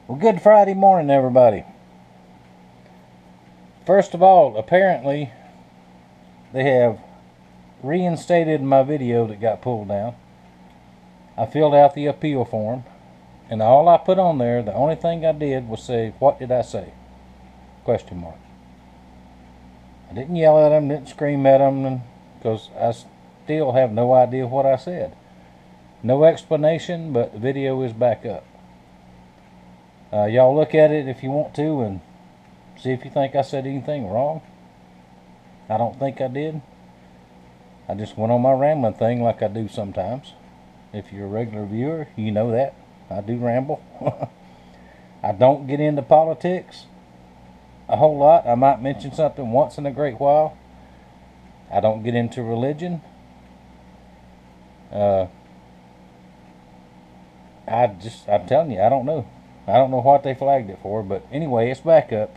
Well, good Friday morning, everybody. First of all, apparently they have reinstated my video that got pulled down. I filled out the appeal form, and all I put on there, the only thing I did was say, "What did I say?" Question mark. I didn't yell at them, didn't scream at them, because I still have no idea what I said. No explanation, but the video is back up. Y'all look at it if you want to and see if you think I said anything wrong. I don't think I did. I just went on my rambling thing like I do sometimes. If you're a regular viewer, you know that. I do ramble. I don't get into politics a whole lot. I might mention something once in a great while. I don't get into religion. I'm telling you, I don't know. I don't know what they flagged it for, but anyway, it's back up.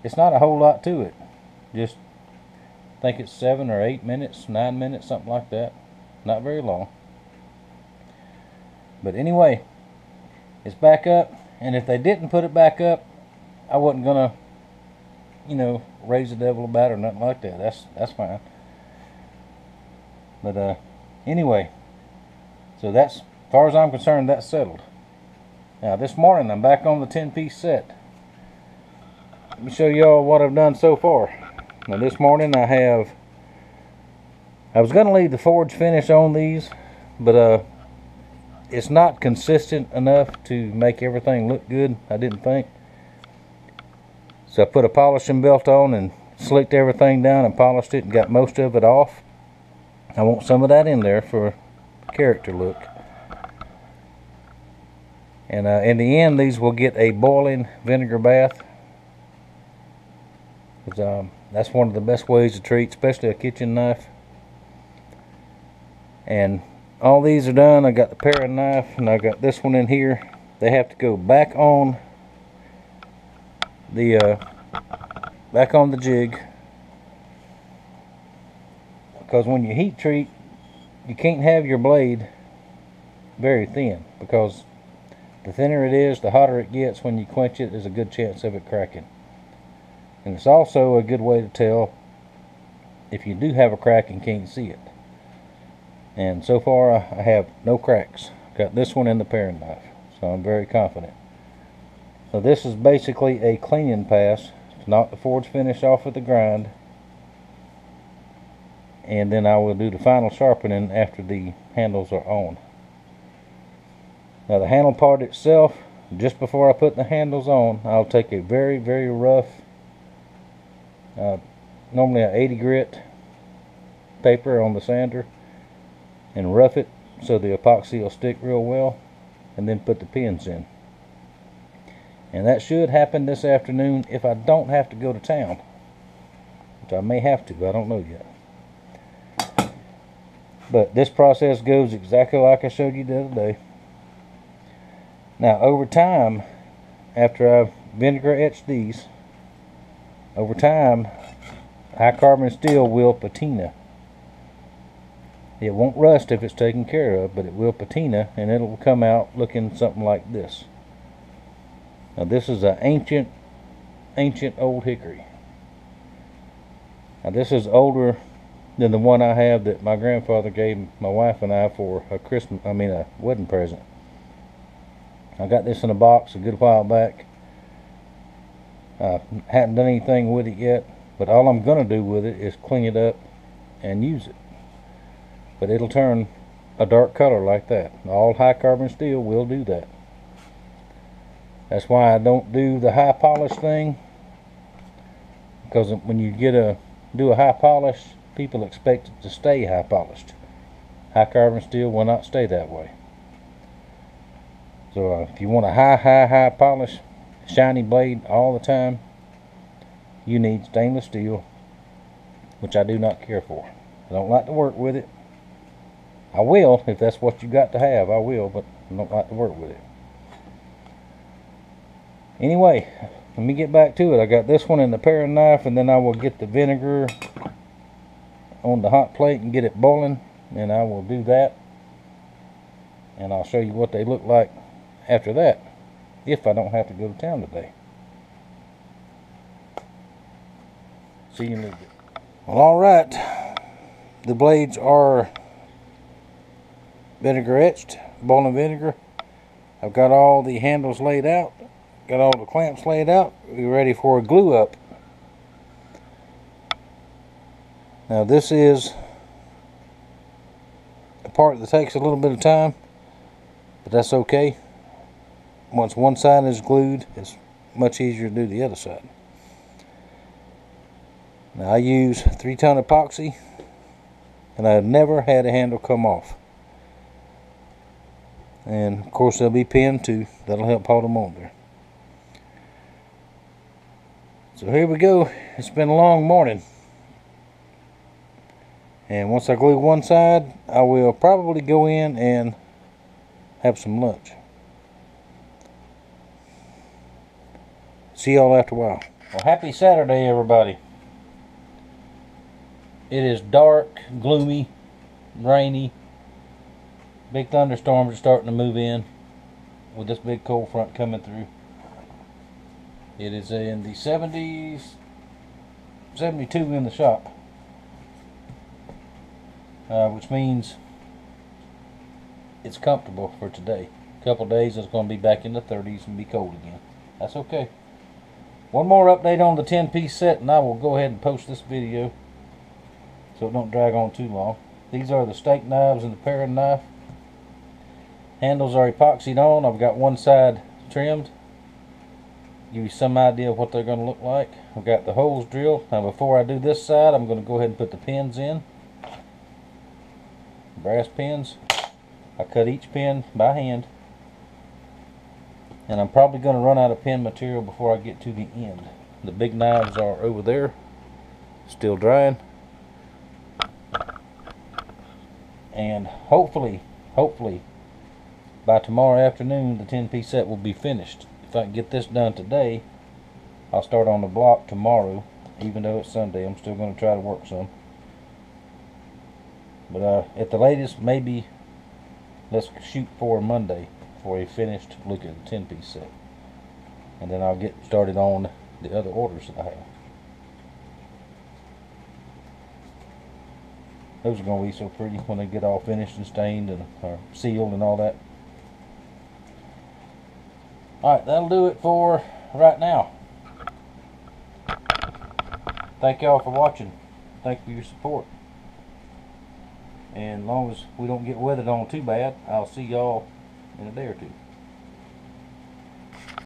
It's not a whole lot to it. Just, I think it's 7 or 8 minutes, 9 minutes, something like that. Not very long. But anyway, it's back up, and if they didn't put it back up, I wasn't gonna, raise the devil about it or nothing like that. That's fine. But anyway, so that's, as far as I'm concerned, that's settled. Now this morning I'm back on the 10-piece set. Let me show y'all what I've done so far. Now this morning I was going to leave the forge finish on these, but it's not consistent enough to make everything look good, I didn't think. So I put a polishing belt on and slicked everything down and polished it and got most of it off. I want some of that in there for character look. And in the end, these will get a boiling vinegar bath. That's one of the best ways to treat, especially a kitchen knife. And all these are done. I got the paring knife, and I got this one in here. They have to go back on the jig, because when you heat treat, you can't have your blade very thin, because the thinner it is, the hotter it gets. When you quench it, there's a good chance of it cracking. And it's also a good way to tell if you do have a crack and can't see it. And so far I have no cracks. Got this one in the paring knife, so I'm very confident. So this is basically a cleaning pass to knock the forge finish off with the grind, and then I will do the final sharpening after the handles are on. Now the handle part itself, just before I put the handles on, I'll take a very, very rough, normally an 80 grit paper on the sander, and rough it so the epoxy will stick real well, and then put the pins in. And that should happen this afternoon if I don't have to go to town, which I may have to, I don't know yet. But this process goes exactly like I showed you the other day. Now over time, after I've vinegar etched these, over time high carbon steel will patina. It won't rust if it's taken care of, but it will patina, and it'll come out looking something like this. Now this is an ancient old hickory. Now this is older than the one I have that my grandfather gave my wife and I for a wedding present. I got this in a box a good while back. Hadn't done anything with it yet, but all I'm going to do with it is clean it up and use it. But it'll turn a dark color like that. All high carbon steel will do that. That's why I don't do the high polish thing, because when you do a high polish, people expect it to stay high polished. High carbon steel will not stay that way. So if you want a high polish, shiny blade all the time, you need stainless steel, which I do not care for. I don't like to work with it. I will, if that's what you got to have, I will, but I don't like to work with it. Anyway, let me get back to it. I got this one in the paring knife, and then I will get the vinegar on the hot plate and get it boiling, and I will do that, and I'll show you what they look like after that. if I don't have to go to town today. See you in a little bit. Well, alright. The blades are vinegar etched, boiling vinegar. I've got all the handles laid out, got all the clamps laid out. We're ready for a glue up. Now this is a part that takes a little bit of time, but that's okay. Once one side is glued, it's much easier to do the other side. Now I use 3-ton epoxy, and I've never had a handle come off. And of course they'll be pinned too. That'll help hold them on there. So here we go. It's been a long morning. And once I glue one side, I will probably go in and have some lunch. See y'all after a while. Well, happy Saturday, everybody. It is dark, gloomy, rainy. Big thunderstorms are starting to move in with this big cold front coming through. It is in the 70s, 72 in the shop, which means it's comfortable for today. A couple days it's going to be back in the 30s and be cold again. That's okay. One more update on the 10-piece set and I will go ahead and post this video so it don't drag on too long. These are the steak knives and the paring knife. Handles are epoxied on. I've got one side trimmed. Give you some idea of what they're going to look like. I've got the holes drilled. Now before I do this side, I'm going to go ahead and put the pins in. Brass pins. I cut each pin by hand. And I'm probably going to run out of pin material before I get to the end. The big knives are over there, still drying. And hopefully, by tomorrow afternoon, the 10-piece set will be finished. If I can get this done today, I'll start on the block tomorrow. Even though it's Sunday, I'm still going to try to work some. But at the latest, maybe let's shoot for Monday for a finished look at the 10-piece set. And then I'll get started on the other orders that I have. Those are going to be so pretty when they get all finished and stained and sealed and all that. Alright, that'll do it for right now. Thank y'all for watching. Thank you for your support. And as long as we don't get weathered on too bad, I'll see y'all in a day or two.